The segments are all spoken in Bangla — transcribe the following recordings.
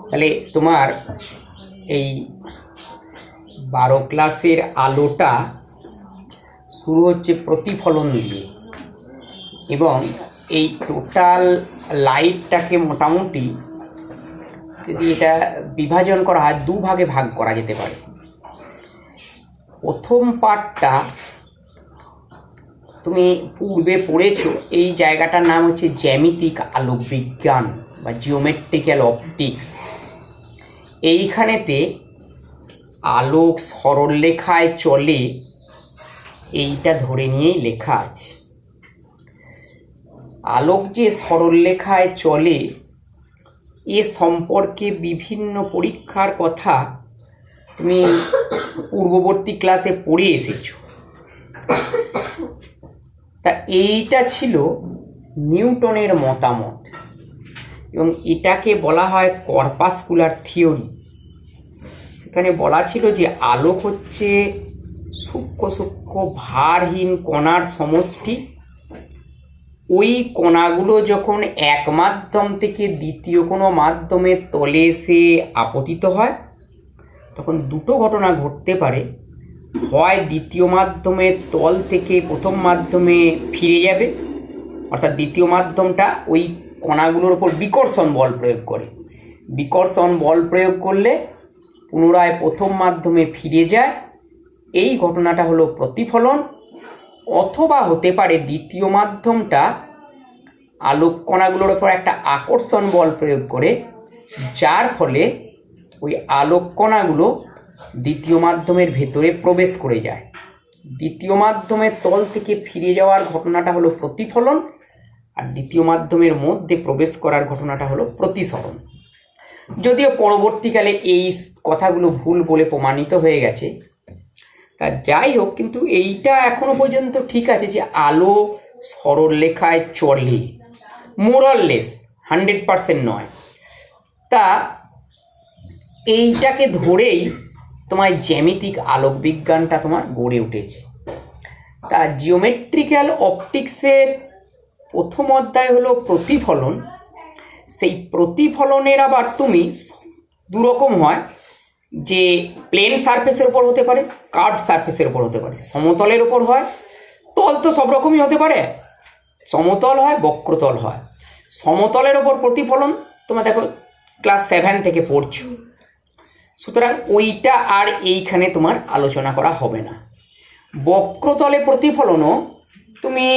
তাহলে তোমার এই 12 ক্লাসের আলোটা শুরু হচ্ছে প্রতিফলন দিয়ে, এবং এই টোটাল লাইটটাকে মোটামুটি যদি এটা বিভাজন করা হয় 2 ভাগে ভাগ করা যেতে পারে। প্রথম পার্টটা তুমি পূর্বে পড়েছো, এই জায়গাটার নাম হচ্ছে জ্যামিতিক আলোক বিজ্ঞান বা জিওমেট্রিক্যাল অপটিক্স। এইখানেতে আলোক সরলরেখায় চলে এইটা ধরে নিয়েই লেখা আছে। আলোক যে সরলরেখায় চলে এ সম্পর্কে বিভিন্ন পরীক্ষার কথা তুমি পূর্ববর্তী ক্লাসে পড়ে এসেছো। তা এইটা ছিল নিউটনের মতামত, এবং এটাকে বলা হয় কর্পাসকুলার থিওরি। এখানে বলা ছিল যে আলোক হচ্ছে সূক্ষ্ম সূক্ষ্ম ভারহীন কণার সমষ্টি। ওই কণাগুলো যখন এক মাধ্যম থেকে দ্বিতীয় কোনো মাধ্যমে তলে এসে আপতিত হয়, তখন দুটো ঘটনা ঘটতে পারে। হয় দ্বিতীয় মাধ্যমের তল থেকে প্রথম মাধ্যমে ফিরে যাবে, অর্থাৎ দ্বিতীয় মাধ্যমটা ওই কণাগুলোর উপর বিকর্ষণ বল প্রয়োগ করে। বিকর্ষণ বল প্রয়োগ করলে পুনরায় প্রথম মাধ্যমে ফিরে যায়, এই ঘটনাটা হলো প্রতিফলন। অথবা হতে পারে দ্বিতীয় মাধ্যমটা আলোক কণাগুলোর উপর একটা আকর্ষণ বল প্রয়োগ করে, যার ফলে ওই আলোক কণাগুলো দ্বিতীয় মাধ্যমের ভেতরে প্রবেশ করে যায়। দ্বিতীয় মাধ্যমের তল থেকে ফিরে যাওয়ার ঘটনাটা হলো প্রতিফলন, আর দ্বিতীয় মাধ্যমের মধ্যে প্রবেশ করার ঘটনাটা হলো প্রতিসরণ। যদিও পরবর্তীকালে এই কথাগুলো ভুল বলে প্রমাণিত হয়ে গেছে, তা যাই হোক, কিন্তু এইটা এখনো পর্যন্ত ঠিক আছে যে আলো সরলরেখায় চলে, মোরাললেস 100% নয়। তা এইটাকে ধরেই তোমার জ্যামিতিক আলোক বিজ্ঞানটা তোমার গড়ে উঠেছে। তা জিওমেট্রিক্যাল অপটিক্সের প্রথম অধ্যায় হলো প্রতিফলন। সেই প্রতিফলনের আবার তুমি দুরকম হয়, যে প্লেন সারফেসের উপর হতে পারে, কার্ভ সারফেসের উপর হতে পারে, সমতলের উপর হয়। তল তো সব রকমই হতে পারে, সমতল হয়, বক্রতল হয়। সমতলের ওপর প্রতিফলন তোমরা দেখো ক্লাস 7 থেকে পড়ছো, সুতরাং ওইটা আর এইখানে তোমার আলোচনা করা হবে না। বক্রতলে প্রতিফলনও তুমি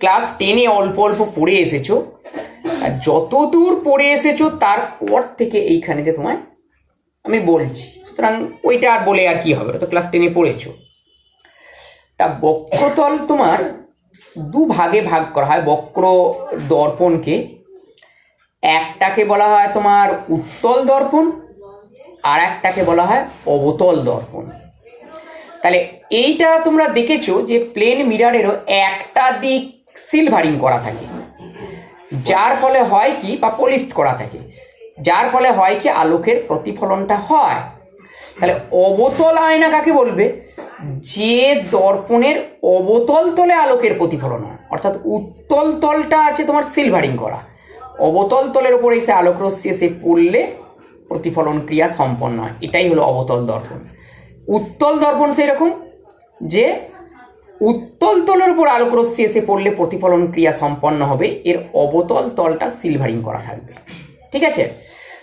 ক্লাস 10-এ অল্প অল্প পড়ে এসেছো, আর যতদূর পড়ে এসেছো তারপর থেকে এইখানেতে তোমায় আমি বলছি, সুতরাং ওইটা আর বলে আর কি হবে, তো ক্লাস 10-এ পড়েছো। তা বক্রতল তোমার 2 ভাগে ভাগ করা হয় বক্র দর্পণকে। একটাকে বলা হয় তোমার উত্তল দর্পণ, আর একটাকে বলা হয় অবতল দর্পণ। তাহলে এইটা তোমরা দেখেছো যে প্লেন মিরারেরও একটা দিক সিলভারিং করা থাকে, যার ফলে হয় কি, বা পলিশড করা থাকে, যার ফলে হয় কি আলোকের প্রতিফলনটা হয়। তাহলে অবতল আয়না কাকে বলবে? যে দর্পণের অবতল তলে আলোকের প্রতিফলন হয়, অর্থাৎ উত্তল তলটা আছে তোমার সিলভারিং করা, অবতল তলের উপরে এসে আলোক রশ্মি এসে পড়লে প্রতিফলন ক্রিয়া সম্পন্ন হয়, এটাই হলো অবতল দর্পণ। উত্তল দর্পণ সেই রকম যে উত্তল তলের উপর আলোক রশ্মি এসে পড়লে প্রতিফলন ক্রিয়া সম্পন্ন হবে, এর অবতল তলটা সিলভারিং করা থাকবে। ঠিক আছে?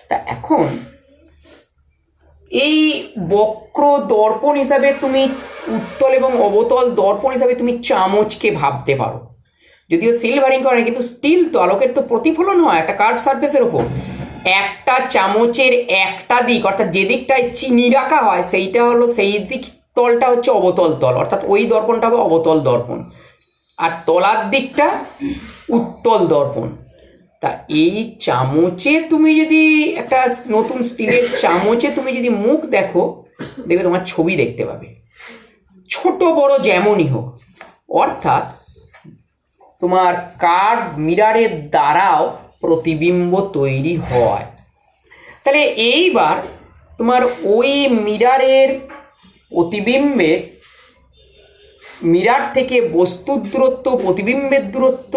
তা এখন এই বক্র দর্পণ হিসাবে তুমি উত্তল এবং অবতল দর্পণ হিসাবে তুমি চামচকে ভাবতে পারো, যদিও সিলভারিং করে, কিন্তু স্টিল তো আলোকের তো প্রতিফলন হয় একটা কার্ভ সারফেসের উপর। একটা চামচের একটা দিক, অর্থাৎ যে দিকটায় চিনি রাখা হয় সেইটা হলো, সেই দিক তলটা হচ্ছে অবতল তল, অর্থাৎ ওই দর্পণটা হবে অবতল দর্পণ, আর তলার দিকটা উত্তল দর্পণ। তা এই চামচে তুমি যদি একটা নতুন স্টিলের চামচে তুমি যদি মুখ দেখো, দেখবে তোমার ছবি দেখতে পাবে, ছোট বড় যেমনই হোক, অর্থাৎ তোমার কার্ভ মিরারের দ্বারাও প্রতিবিম্ব তৈরি হয়। তাহলে এইবার তোমার ওই মিরারের প্রতিবিম্বের, মিরার থেকে বস্তুর দূরত্ব, প্রতিবিম্বের দূরত্ব,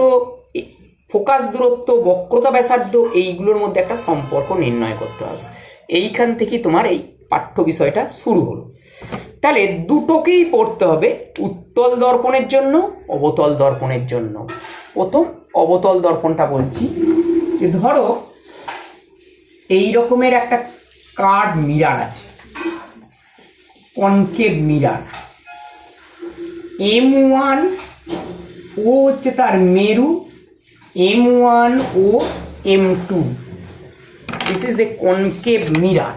ফোকাস দূরত্ব, বক্রতা ব্যাসার্ধ, এইগুলোর মধ্যে একটা সম্পর্ক নির্ণয় করতে হবে। এইখান থেকে তোমার এই পাঠ্য বিষয়টা শুরু হলো। তাহলে দুটোকেই পড়তে হবে, উত্তল দর্পণের জন্য, অবতল দর্পণের জন্য। প্রথম অবতল দর্পণটা বলছি, যে ধরো এই রকমের একটা কার্ভ মিরার আছে, কনকেভ মিরার। M1 ও হচ্ছে তার মেরু, M1 ও M2, this is a concave mirror.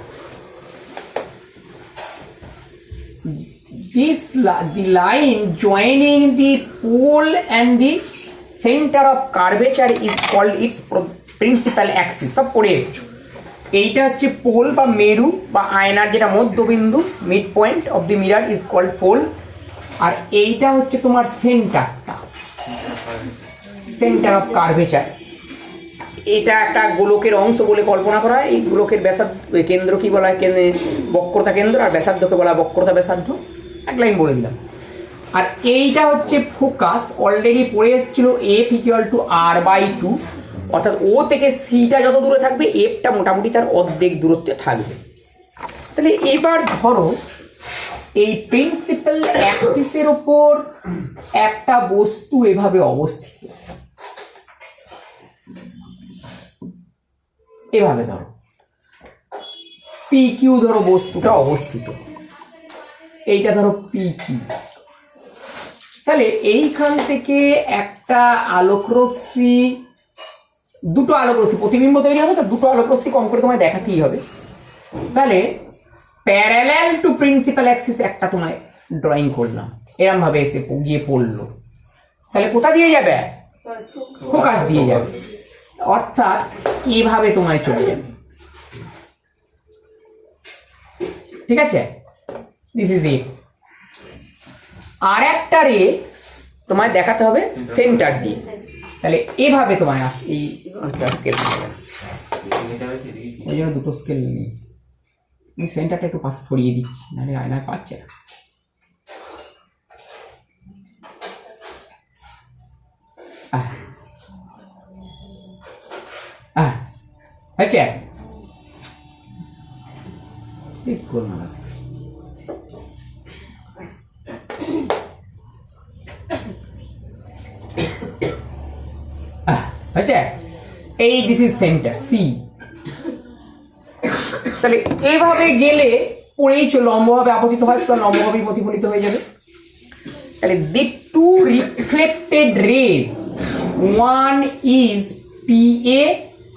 The line joining the pole and the center of curvature is called its principal axis। সব পড়ে এসছো। এইটা হচ্ছে পোল বা মেরু বা আয়নার যেটা মধ্যবিন্দু, mid point of the mirror is called pole. আর এইটা হচ্ছে তোমার সেন্টারটা, সেন্টার অফ কার্ভেচার। এটা একটা গোলকের অংশ বলে কল্পনা করা হয়। এই গোলকের ব্যাসার্ধ কেন্দ্র কি বলা হয়? বক্রতা কেন্দ্র, আর ব্যাসার্ধকে বলা হয় বক্রতা ব্যাসার্ধ। এক লাইন বলে দিলাম। আর এইটা হচ্ছে ফোকাস, অলরেডি পড়ে এসেছিল F = R/2, অর্থাৎ ও থেকে সিটা যত দূরে থাকবে এফটা মোটামুটি তার অর্ধেক দূরত্বে থাকবে। তাহলে এবার ধরো এই প্রিন্সিপাল অ্যাক্সিসের ওপর একটা বস্তু এভাবে অবস্থিত, এভাবে ধরো PQ, ধরো বস্তুটা অবস্থিত, এইটা ধরো PQ। তাহলে এইখান থেকে একটা আলোকরশ্মি, দুটো আলোকরশ্মি প্রতিবিম্ব তৈরি হবে, তো দুটো আলোকরশ্মি কম করে তোমায় দেখাতেই হবে। তাহলে প্যারালাল টু প্রিন্সিপাল অ্যাক্সিস একটা তোমায় ড্রয়িং করলাম, এরম ভাবে এসে গিয়ে পড়লো। তাহলে কোথা দিয়ে যাবে? ফোকাস দিয়ে যাবে, অর্থাৎ এভাবে তোমায় চলে যাবে। ঠিক আছে, দিস ইজ ইট। আর একটা রে তোমায় দেখাতে হবে সেন্টার দিয়ে। তাহলে এভাবে তোমায় এই স্কেল, ওই জন্য দুটো স্কেল নিই। এই সেন্টারটা একটু পাশে সরিয়ে দিচ্ছি, নাহলে আয়নায় পাচ্ছে না। আচ্ছা, ঠিক করুন না। আচ্ছা, এই দিস ইজ সেন্টার সি। তাহলে এইভাবে গেলে পড়েই চলো, লম্বভাবে আপতিত হয় তো লম্বভাবে প্রতিফলিত হয়ে যাবে। তাহলে the two reflected rays, one is PA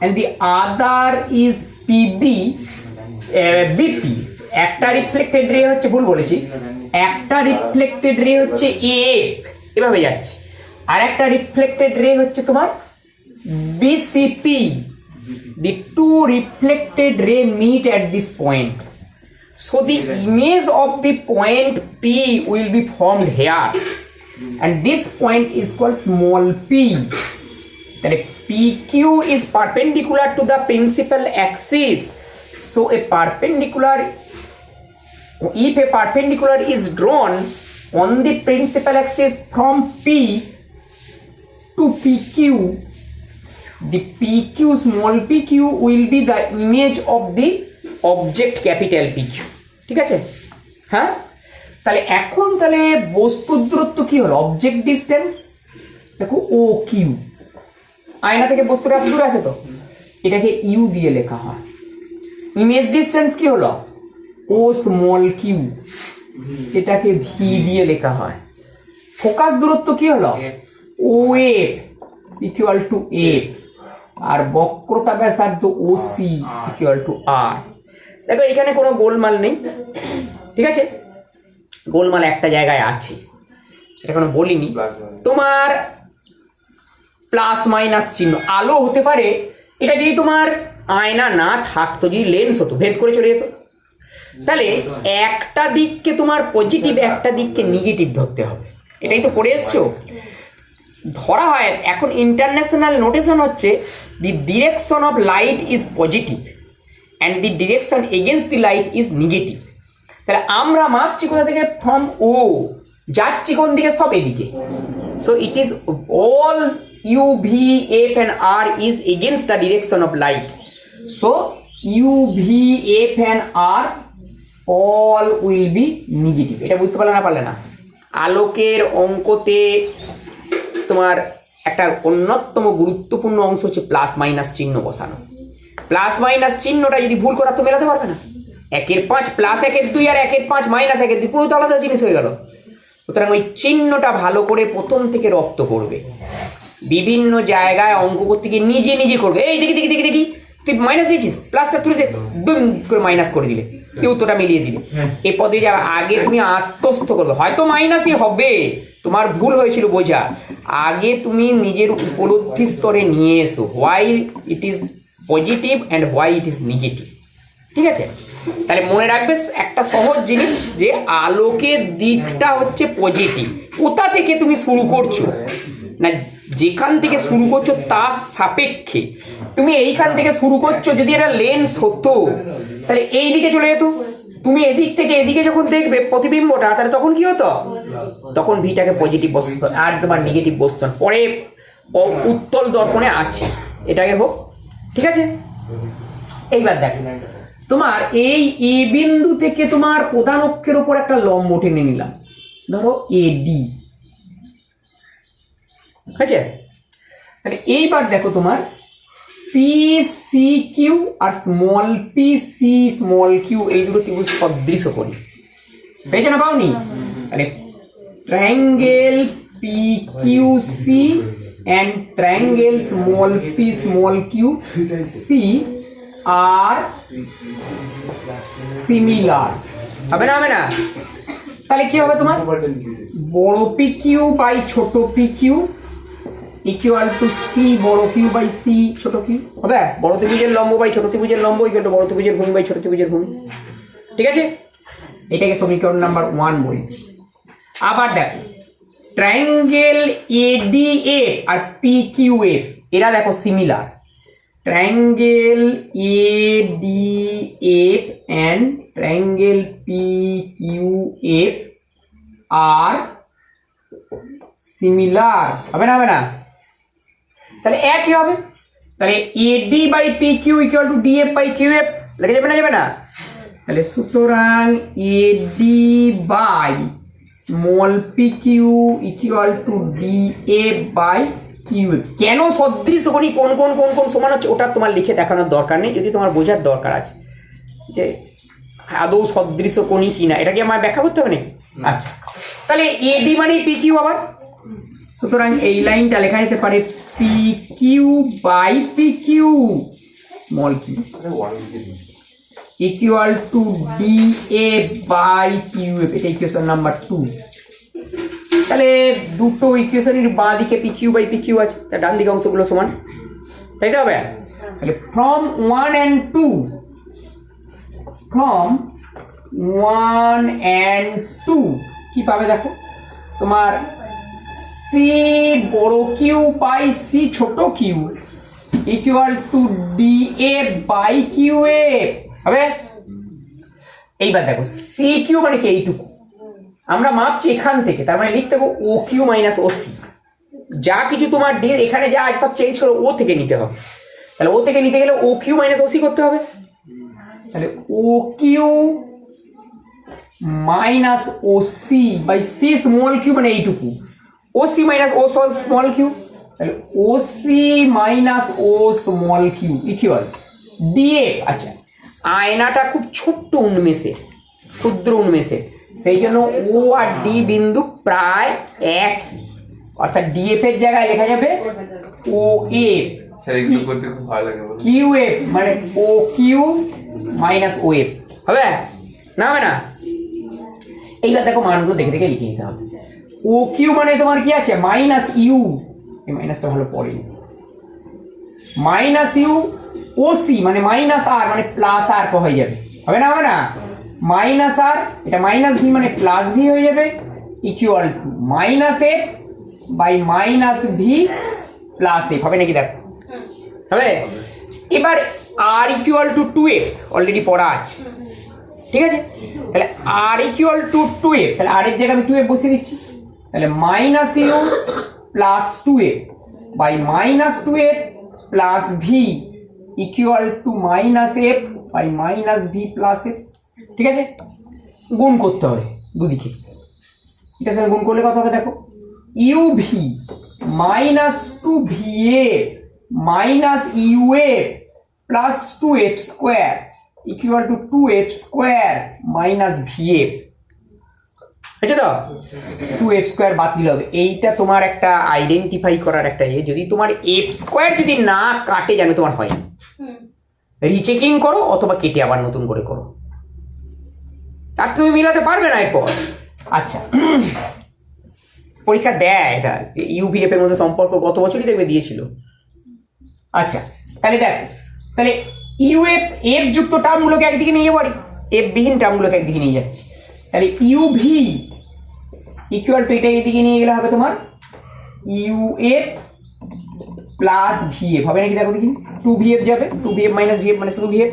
and the other is PB, BP। একটা রিফ্লেক্টেড রে হচ্ছে, ভুল বলেছি, একটা রিফ্লেক্টেড রে হচ্ছে AF, এভাবে যাচ্ছে। আর একটা রিফ্লেক্টেড রে হচ্ছে তোমার BCP। The two reflected ray meet at this point, so the image of the point P will be formed here, and this point is called small p. Then PQ is perpendicular to the principal axis, so a perpendicular, if a perpendicular is drawn on the principal axis from P to PQ, the PQ small pq will be the image of the object capital PQ। ঠিক আছে, হ্যাঁ। তাহলে এখন তাহলে বস্তুর দূরত্ব কি হলো? অবজেক্ট ডিস্টেন্স দেখো OQ, আয়না থেকে বস্তুটা এত দূরে আছে, তো এটাকে ইউ দিয়ে লেখা হয়। ইমেজ ডিস্টেন্স কি হলো? O স্মল কিউ, এটাকে ভি দিয়ে লেখা হয়। ফোকাস দূরত্ব কি হলো? OF = F, আর বক্রতা ব্যাসার্ধ OC = R। দেখো এখানে কোনো গোলমাল নেই, ঠিক আছে? গোলমাল একটা জায়গায় আছে, সেটা কোনো বলিনি। তোমার প্লাস মাইনাস চিহ্ন, আলো হতে পারে, এটা যদি তোমার আয়না না থাকতো, যদি লেন্স হতো, ভেদ করে চলে যেত। তাহলে একটা দিককে তোমার পজিটিভ, একটা দিককে নেগেটিভ ধরতে হবে। এটাই তো পড়ে এসছো। ধরা হয় এখন ইন্টারন্যাশনাল নোটেশন হচ্ছে the direction of light is positive and the direction against the light is negative. তাহলে আমরা মাপছি কোথা থেকে? ফ্রম ও, যাচ্ছি কোন দিকে? সব এদিকে। So it is all U, V, F and R is against the direction of light. So U, V, F and R all will be negative. এটা বুঝতে পারলে না? আলোকের অঙ্কতে তোমার একটা অন্যতম গুরুত্বপূর্ণ অংশ হচ্ছে প্লাস মাইনাস চিহ্ন বসানো। প্লাস মাইনাস চিহ্নটা যদি ভুল করা তো মেলাতে পারবে না। 1/5 প্লাস 1/2 আর 1/5 মাইনাস 1/2 পুরো তো আলাদা জিনিস হয়ে গেল। সুতরাং ওই চিহ্নটা ভালো করে প্রথম থেকে রপ্ত করবে। বিভিন্ন জায়গায় অঙ্ক করতে গিয়ে নিজে নিজে করবে। এই দেখি তুই মাইনাস দিয়েছিস, প্লাসটা তুলে দে, দুম করে মাইনাস করে দিলে, তুই উত্তরটা মিলিয়ে দিলে। এই পদে যা আগে তুমি আত্মস্থ করবে, হয়তো মাইনাসই হবে, তোমার ভুল হয়েছিল বোঝা, আগে তুমি নিজের উপলব্ধি স্তরে নিয়ে এসো why it is positive and why it is negative. ঠিক আছে, তাহলে মনে রাখবে একটা সহজ জিনিস যে আলোকের দিকটা হচ্ছে পজিটিভ। কোথা থেকে তুমি শুরু করছো না, যেখান থেকে শুরু করছো তার সাপেক্ষে তুমি এইখান থেকে শুরু করছো। যদি এটা লেন্স হতো তাহলে এই দিকে চলে যেত, তুমি এদিক থেকে এদিকে যখন দেখবে প্রতিবিম্বটা, তাহলে তখন কি হতো, তখন ভিটাকে পজিটিভ বসতো আর তোমার নেগেটিভ বসতো। পরে উত্তল দর্পণে আছে, এটাকে হোক। ঠিক আছে, এইবার দেখো তোমার এই এ বিন্দু থেকে তোমার প্রধান অক্ষের উপর একটা লম্ব টেনে নিলাম, ধরো এডি। আছে, তাহলে এইবার দেখো তোমার পি সি কিউ আর small P C small Q এই দুটো ত্রিভুজ সদৃশ করি। পেয়েছো না, পাওনি? তাহলে triangle P Q C and triangle small P small Q C are similar. হবে না? তাহলে কি হবে তোমার, বড় পি কিউ বাই ছোট P Q equal to C বড় কিউ বাই সি ছোট কিউ। হবে বড় ত্রিভুজের লম্ব বাই ছোট ত্রিভুজের লম্ব ইকুয়াল টু বড় ত্রিভুজের ভূমি বাই ছোট ত্রিভুজের ভূমি। ঠিক আছে, এটাকে সমীকরণ নাম্বার 1 বলছি। আবার দেখো ট্রায়াঙ্গেল এডিএফ আর পিকিউএফ এরা দেখো similar. Triangle ADF and triangle PQF are similar. হবে না? তাহলে একই হবে। তাহলে AD by P Q equal to DF by QF লেখা যাবে না? তাহলে সুতরাং AD by small P Q equal to DF by QF. কেন সদৃশ কোণী কোন সমান হচ্ছে ওটা তোমার লিখে দেখানোর দরকার নেই, যদি তোমার বোঝার দরকার আছে যে আদৌ সদৃশ কোণী কিনা, এটা কি আমার ব্যাখ্যা করতে হবে না? আচ্ছা, তাহলে এডি মানে পি কিউ। আবার সুতরাং এই লাইনটা লেখা যেতে পারে P Q by P Q small Q equal to DF by QF. এটা ইকুয়েশন নাম্বার 2। তাহলে দুটো ইকুয়েশনের বাঁ দিকে P Q by P Q আছে, তার ডান দিকে অংশগুলো সমান, তাই তো হবে? তাহলে ফ্রম 1 and 2 কি পাবে দেখো, তোমার সি বড় কিউ বাই সি ছোট Q equal to DF by QF. হবে? এইবার দেখো সি কিউ মানে কি, এইটুকু আমরা মাপছি এখান থেকে, তার মানে লিখতে হবে ও কিউ মাইনাস ও সি। যা কিছু তোমার এখানে যা আছে সব চেঞ্জ করে ও থেকে নিতে হবে। তাহলে ও থেকে নিতে গেলে O Q minus O C করতে হবে। তাহলে O Q minus O C by C small Q মানে এইটুকু, O C minus O small Q. তাহলে O C minus O small Q equal DF. আচ্ছা, আয়নাটা খুব ছোট্ট উন্মেষের, ক্ষুদ্র উন্মেষের, সেই জন্য ও আর ডি বিন্দু প্রায় এক, অর্থাৎ ডিএফ এর জায়গায় লেখা যাবে ও এফ কিউ এফ মানে ও কিউ মাইনাস ও এফ। হবে না? এইবার দেখো মানগুলো দেখে দেখে লিখে নিতে হবে। ও কিউ মানে তোমার কি আছে, মাইনাস ইউ, এই মাইনাসটা ভালো পড়ে, মাইনাস ইউ। ও সি মানে মাইনাস আর মানে প্লাস আর হয়ে যাবে। হবে না? মাইনাস আর, এটা মাইনাস ভি মানে প্লাস ভি হয়ে যাবে equal to minus F by minus V plus F. হবে নাকি দেখো? হবে। এবার আর ইকুয়াল টু 2f অলরেডি পড়া আছে, ঠিক আছে? তাহলে আর ইকুয়াল টু 2f, তাহলে আর এর জায়গায় আমি 2f বসিয়ে দিচ্ছি। তাহলে minus U plus 2f by minus two F plus V equal to minus F by minus V plus F. ঠিক আছে, গুণ করতে হবে দুদিকে। এটার সঙ্গে গুণ করলে কত হবে দেখো, U V minus two V A minus U A plus two F square equal to two F square minus V F. বুঝছো তো, টু এফ স্কোয়ার বাতিল হবে। এইটা তোমার একটা আইডেন্টিফাই করার একটা যদি তোমার এফ স্কোয়ার যদি না কাটে জানো তোমার হয়, রিচেকিং করো অথবা কেটে আবার নতুন করে করো, তার তুমি মিলাতে পারবে না এরপর। আচ্ছা, পরীক্ষা দেয় এটা ইউভিএফ এর মধ্যে সম্পর্ক গত বছরই দেখবে দিয়েছিল। আচ্ছা, তাহলে দেখ, তাহলে ইউএফ এফ যুক্ত টার্মগুলোকে একদিকে নিয়ে যাবো, এফ বিহীন টার্মগুলোকে একদিকে নিয়ে যাচ্ছি। তাহলে ইউভি ইকুয়াল টু এটা এদিকে নিয়ে গেলে হবে তোমার ইউএফ প্লাস ভিএফ হবে নাকি, দেখো দেখি, টু ভিএফ যাবে, টু ভিএফ মাইনাস ভিএফ মানে শুধু VF,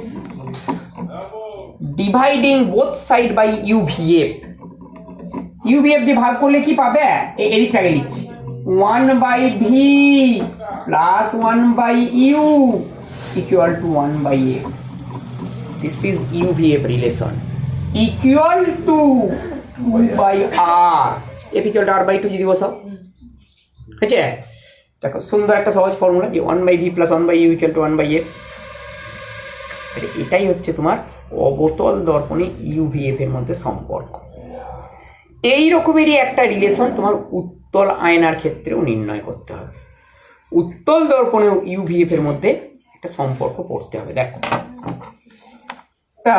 dividing both side by UVF. UVF যে ভাগ করলে কি পাবে, এদিকটাকে লিখছি, 1 by V plus 1 by U equal to 1 by F. This is UVF relation equal to 2 by R, F equal to R by 2 যদি বসাও, হয়েছে? দেখো সুন্দর একটা সহজ ফর্মুলা, যে 1 by V plus 1 by U equal to 1 by F. এটাই হচ্ছে তোমার অবতল দর্পণে ইউভিএফ এর মধ্যে সম্পর্ক। এই রকমেরই একটা রিলেশন তোমার উত্তল আয়নার ক্ষেত্রেও নির্ণয় করতে হবে। উত্তল দর্পণে ইউভিএফ এর মধ্যে একটা সম্পর্ক পড়তে হবে। দেখো, তা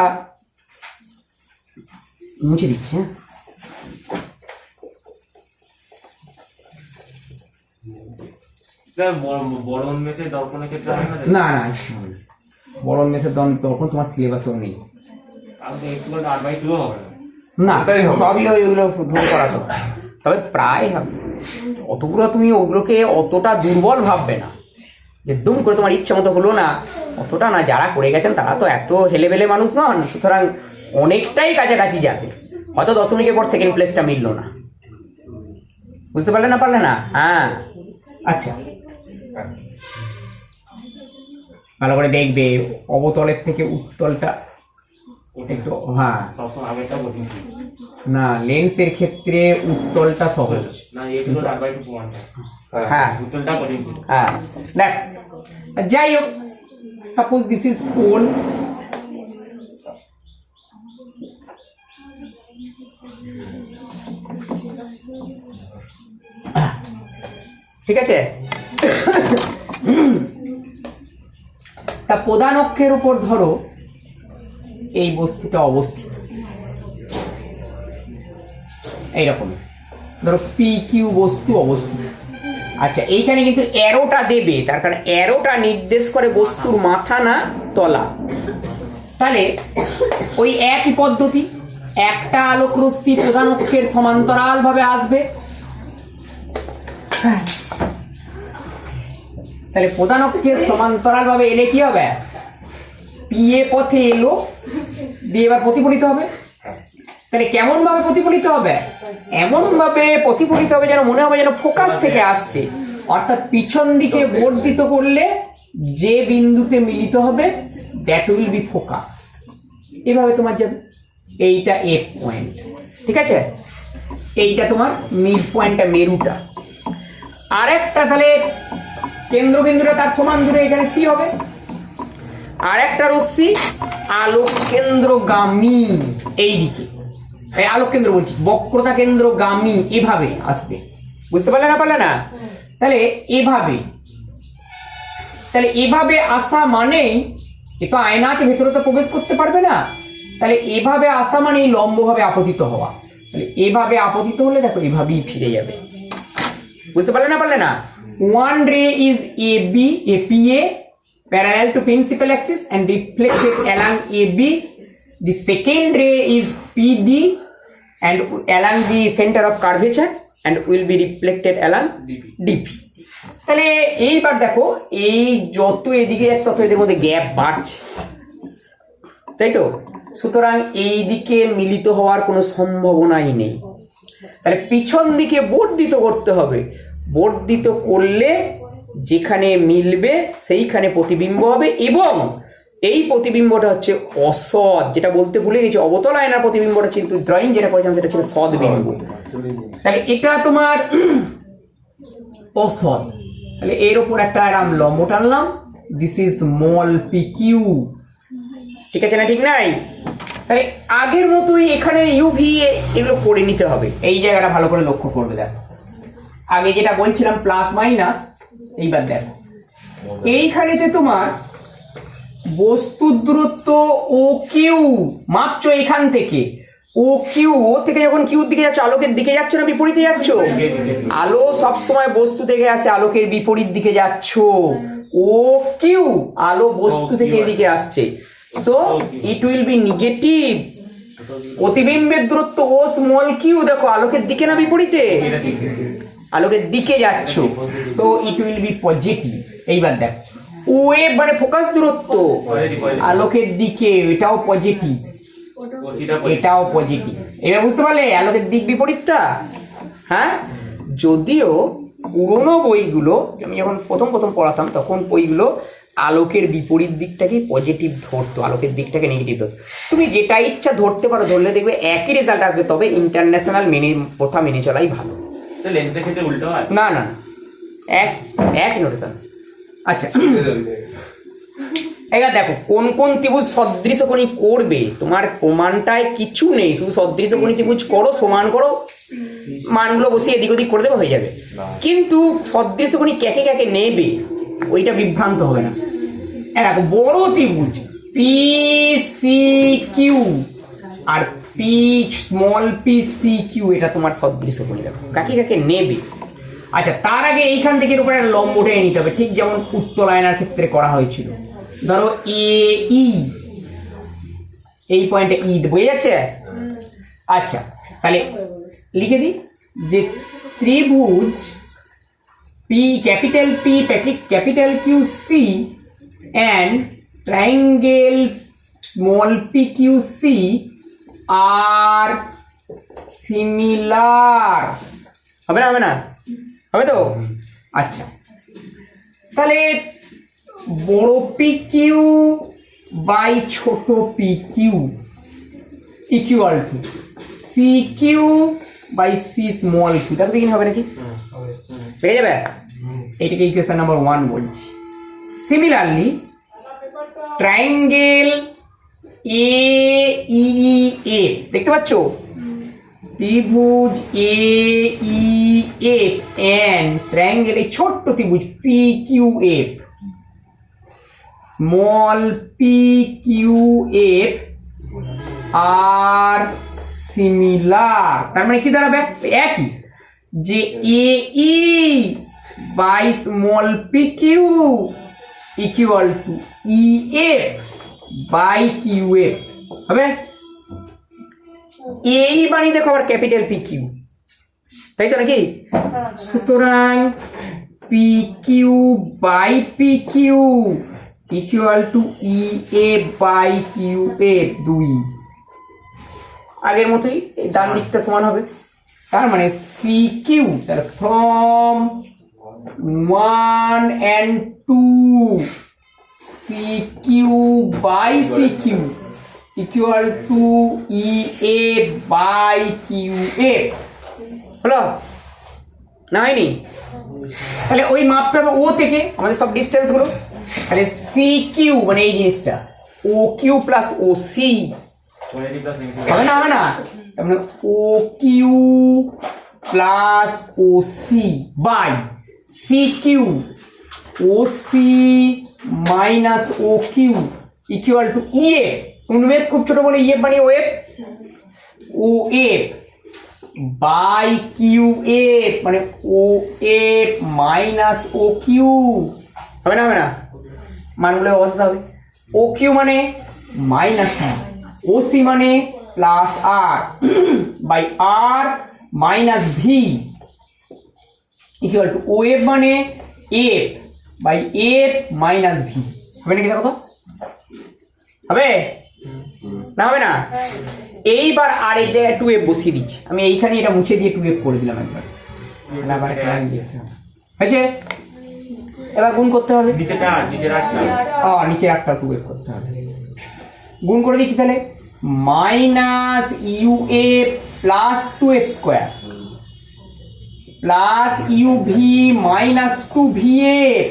মুছে দিচ্ছি, হ্যাঁ। বড় উন্মেষের দর্পণের ক্ষেত্রে না না, বড় উন্মেষের দর্পণ তোমার সিলেবাসেও নেই, না সবই ওইগুলো ধরে করা তো, তবে প্রায় হবে। অতগুলো তুমি ওগুলোকে অতটা দুর্বল ভাববে না, যে দুম করে তোমার ইচ্ছা মতো হলো না, অতটা না। যারা করে গেছেন তারা তো এত হেলেবেলে মানুষ নন, সুতরাং অনেকটাই কাছাকাছি যাবে। হয়তো দশমিকের পর সেকেন্ড প্লেসটা মিলল না, বুঝতে পারলে না, পারলে না? হ্যাঁ, আচ্ছা, ভালো করে দেখবে অবতলের থেকে উত্তলটা একটু, হ্যাঁ না, লেন্সের ক্ষেত্রে উত্তলটা সহজ, হ্যাঁ হ্যাঁ। দেখ, যাই হোক, সাপোজ দিস ইজ পোল, ঠিক আছে? তা প্রধান অক্ষের উপর ধরো এই বস্তুটা অবস্থিত এইরকম, ধরো পি কিউ বস্তু অবস্থিত। আচ্ছা, এইখানে কিন্তু অ্যারোটা দেবে, তার কারণ অ্যারোটা নির্দেশ করে বস্তুর মাথা না তলা। তাহলে ওই একই পদ্ধতি, একটা আলোক রশ্মি প্রধান অক্ষের সমান্তরাল ভাবে আসবে, তাহলে প্রধান অক্ষের সমান্তরাল ভাবে এলে কি হবে, পি এ পথে এলো দিয়ে এবার প্রতিফলিত হবে। তাহলে কেমন ভাবে প্রতিফলিত হবে, এমন ভাবে প্রতিফলিত হবে যেন মনে হবে যেন ফোকাস থেকে আসছে, অর্থাৎ পিছন দিকে বর্ধিত করলে যে বিন্দুতে মিলিত হবে দ্যাট উইল বি ফোকাস। এভাবে তোমার যাবে, এইটা এফ পয়েন্ট, ঠিক আছে? এইটা তোমার মিড পয়েন্টটা, মেরুটা। আর একটা তাহলে কেন্দ্রবিন্দুটা তার সমান দূরে এখানে সি হবে। আর একটা রশ্মি আলোক কেন্দ্রগামী এই দিকে, এই আলোক কেন্দ্র বলছি, বক্রতা কেন্দ্রগামী এভাবে আসবে, বুঝতে পারলে না, পারলে না? তাহলে এভাবে, তাহলে এভাবে আসা মানেই, এ তো আয়না আছে, ভেতরে তো প্রবেশ করতে পারবে না, তাহলে এভাবে আসা মানেই লম্বভাবে আপতিত হওয়া। তাহলে এভাবে আপতিত হলে দেখো এভাবেই ফিরে যাবে, বুঝতে পারলে না, পারলে না? One ray is APA parallel to principal axis and reflected along AB. The second ray is PD and along the center of curvature and will be reflected along DP. তাহলে এইবার দেখো, এই যত এদিকে যাচ্ছে তত এদের মধ্যে গ্যাপ বাড়ছে, তাই তো? সুতরাং এই দিকে মিলিত হওয়ার কোনো সম্ভাবনাই নেই। তাহলে পিছন দিকে বর্ধিত করতে হবে, বর্ধিত করলে যেখানে মিলবে সেইখানে প্রতিবিম্ব হবে, এবং এই প্রতিবিম্বটা হচ্ছে অসৎ, যেটা বলতে ভুলে গেছি, অবতল আয়নার প্রতিবিম্বটা কিন্তু ড্রয়িং যেটা করেছিলাম সেটা ছিল সদ্বিম্ব। তাহলে এটা তোমার অসৎ, তাহলে এর উপর একটা এরম লম্ব টানলাম, this is small P Q. ঠিক আছে না, ঠিক নাই? তাহলে আগের মতোই এখানে ইউভি এগুলো করে নিতে হবে। এই জায়গাটা ভালো করে লক্ষ্য করবে, দেখো আগে যেটা বলছিলাম প্লাস মাইনাস, এইবার দেখো এইখানেতে তোমার বস্তুর দূরত্ব ও কিউ মাপছো এখান থেকে, ও কিউ, ও থেকে যখন কিউর দিকে যাচ্ছ আলোকের দিকে যাচ্ছ না বিপরীতে যাচ্ছ? আলো সবসময় বস্তু থেকে আসে, আলোকের বিপরীত দিকে যাচ্ছ। ও কিউ, আলো বস্তু থেকে এদিকে আসছে, so it will be negative. প্রতিবিম্বের দূরত্ব ও স্মল কিউ, দেখো আলোকের দিকে না বিপরীতে? আলোকের দিকে যাচ্ছ, so it will B positive. এইবার দেখ ওয়েভ মানে ফোকাস দূরত্ব আলোকের দিকে, এটাও পজিটিভ, এটাও পজিটিভ। এবার বুঝতে পারলে আলোকের দিক বিপরীতটা? হ্যাঁ, যদিও পুরোনো বইগুলো আমি যখন প্রথম পড়াতাম তখন বইগুলো আলোকের বিপরীত দিকটাকে পজিটিভ ধরতো, আলোকের দিকটাকে নেগেটিভ ধরতো। তুমি যেটা ইচ্ছা ধরতে পারো, ধরলে দেখবে একই রেজাল্ট আসবে, তবে ইন্টারন্যাশনাল প্রথা মেনে চলাই ভালো। লেন্সের ক্ষেত্রে উল্টো হয় না না, এক নোটেশন। আচ্ছা, এবার দেখো কোন কোন ত্রিভুজ সদৃশকোণী করবে, তোমার প্রমাণটায় কিছু নেই, শুধু সদৃশকোণী ত্রিভুজ করো, সমান করো, মানগুলো বসিয়ে এদিক ওদিক করে দেবে, হয়ে যাবে। কিন্তু সদৃশকোণী ক্যাকে ক্যাকে নেবে ওইটা বিভ্রান্ত হবে না। দেখো বড় ত্রিভুজ পি সি কিউ আর P small P C Q, এটা তোমার সদৃশকোণী, দেখো কাকে কাকে নেবে। আচ্ছা, তার আগে এইখান থেকে এর উপরে লম্ব টেনে নিতে হবে, ঠিক যেমন উত্তল আয়নার ক্ষেত্রে করা হয়েছিল। ধরো এ ই, এই পয়েন্টে ই বোঝা যাচ্ছে? আচ্ছা, তাহলে লিখে দিই যে ত্রিভুজ P capital Q C and triangle small pqc are similar। হবে না, হবে না, হবে তো? আচ্ছা, তাহলে বড় pq বাই ছোট pq equal to cq by c small q। তাহলে কি হবে নাকি? পেয়ে যাবে? এটাকে ইকুয়েশন নাম্বার 1 বলছি। Similarly triangle A E F, দেখতে পাচ্ছ ত্রিভুজ A E F and triangle, এই ছোট্ট ত্রিভুজ P Q F, small P Q F are similar. তার মানে কি দাঁড়াবে? একই, যে A E by small P Q equal to E F by Q F হবে। এই বানিয়ে দেখো আবার ক্যাপিটাল পি কিউ, তাই তো নাকি? সুতরাং P Q by P Q equal to E F by Q F 2। আগের মতোই ডান দিকটা সমান হবে, তার মানে সি কিউ, তাহলে from 1 and 2 CQ by CQ equal to EA by QA। হলো না? হয়নি? তাহলে ওই মাপতে হবে ও থেকে আমাদের সব ডিস্টেন্স গুলো। তাহলে CQ মানে এই জিনিসটা OQ প্লাস OC হবে না? হবে না? তার মানে OQ plus OC by CQ OC minus OQ equal to EF। Unmesh খুব ছোট বলে EF বানিয়ে OF, OF বাই QF মানে OF মাইনাস OQ। হবে না? হবে না? মানগুলো অবস্থা হবে OQ মানে মাইনাস OC মানে plus R by R minus V equal to OF মানে F by F minus V। হবে নাকি? দেখো তো, হবে না? হবে না? এইবার আর এর জায়গায় 2F বসিয়ে দিচ্ছি আমি, এইখানে এটা মুছে দিয়ে 2F করে দিলাম একবার। হয়েছে? এবার গুণ করতে হবে। নিচেটা নিচের আটটা নিচে একটা টু বের করতে হবে। গুণ করে দিচ্ছি তাহলে minus U A plus 2f square plus U V minus 2vf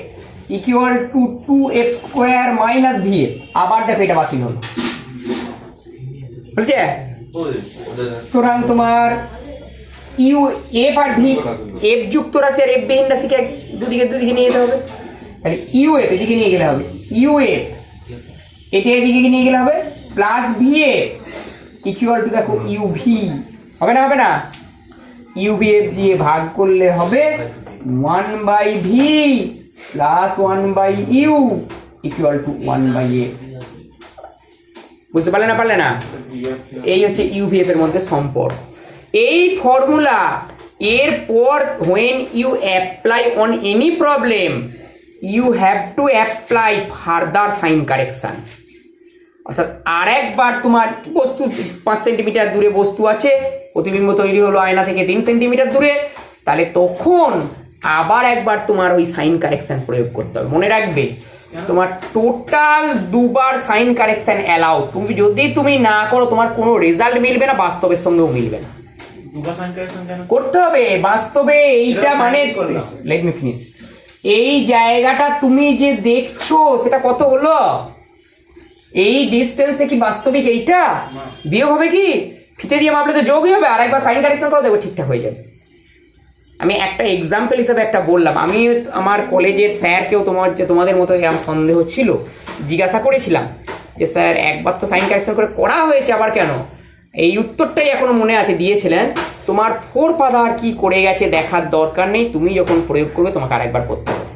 equal to 2f square minus vf। আবার দেখো এটা বাতিল হলো, বুঝছে? সুতরাং তোমার ইউ এফ আর ভি, এফ যুক্ত রাশি আর এফ বিহীন রাশিকে দুদিকে নিয়ে যেতে হবে। তাহলে ইউ এফ এদিকে নিয়ে গেলে হবে ইউ এফ, এটা এদিকে নিয়ে গেলে হবে plus V F equal two দেখো ইউ ভি। হবে না? হবে না? ইউ ভি এফ দিয়ে ভাগ করলে হবে 1/v plus 1/u equal to 1/a। বুঝতে পারলে না? পারলে না? এই হচ্ছে ইউভিএফ এর মধ্যে সম্পর্ক। এই ফর্মুলা এরপর when you apply on any problem you have to apply further sign correction। অর্থাৎ আরেকবার তোমার বস্তু 5 সেন্টিমিটার দূরে বস্তু আছে, প্রতিবিম্ব তৈরি হলো আয়না থেকে 3 সেন্টিমিটার দূরে, তাহলে তখন আবার একবার তোমার ওই সাইন কারেকশন প্রয়োগ করতে হবে। মনে রাখবে তোমার টোটাল দুবার সাইন কারেকশন অ্যালাউ। তুমি যদি না করো তোমার কোনো রেজাল্ট মিলবে না, বাস্তবের সঙ্গেও মিলবে না। দুবার সাইন কারেকশন কেন করতে হবে বাস্তবে? এইটা মানে লেট মি ফিনিশ। এই জায়গাটা তুমি যে দেখছো সেটা কত হলো? এই ডিস্টেন্সে কি বাস্তবিক এইটা? বিয়োগ হবে কি? ফিতে দিয়ে মাপলে তো যোগই হবে। আর একবার সাইন কারেকশন করে দেবো, ঠিকঠাক হয়ে যাবে। আমি একটা এক্সাম্পল হিসাবে একটা বললাম। আমি আমার কলেজের স্যারকেও তোমাদের মতো এরকম সন্দেহ ছিল, জিজ্ঞাসা করেছিলাম যে স্যার একবার তো সাইন কারেকশন করে করা হয়েছে, আবার কেন? এই উত্তরটাই এখনো মনে আছে, দিয়েছিলেন তোমার 4 পাদা আর কি করে গেছে দেখার দরকার নেই, তুমি যখন প্রয়োগ করবে তোমাকে আরেকবার করতে হবে।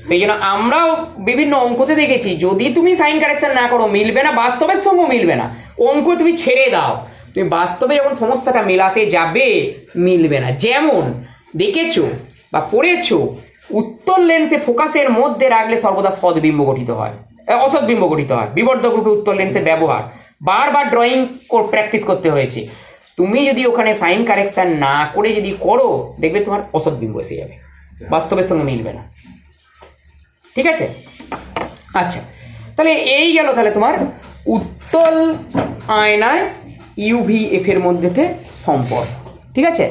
সেই জন্য আমরাও বিভিন্ন অঙ্কতে দেখেছি যদি তুমি সাইন কারেকশন না করো মিলবে না, বাস্তবের সঙ্গেও মিলবে না। অঙ্ক তুমি ছেড়ে দাও, তুমি বাস্তবে যখন সমস্যাটা মেলাতে যাবে মিলবে না। যেমন দেখেছো বা পড়েছো, উত্তর লেন্সে ফোকাসের মধ্যে রাখলে সর্বদা সদ্বিম্ব গঠিত হয়, অসদ্বিম্ব গঠিত হয়। বিবর্ধক রূপে উত্তর লেন্সের ব্যবহার বারবার ড্রয়িং প্র্যাকটিস করতে হয়েছে। তুমি যদি ওখানে সাইন কারেকশন না করে যদি করো, দেখবে তোমার অসদ্বিম্ব এসে যাবে, বাস্তবের সঙ্গে মিলবে না। ঠিক আছে? আচ্ছা, তাহলে এই গেল তাহলে তোমার উত্তল আয়নায় ইউভিএফ এর মধ্যে সম্পর্ক। ঠিক আছে?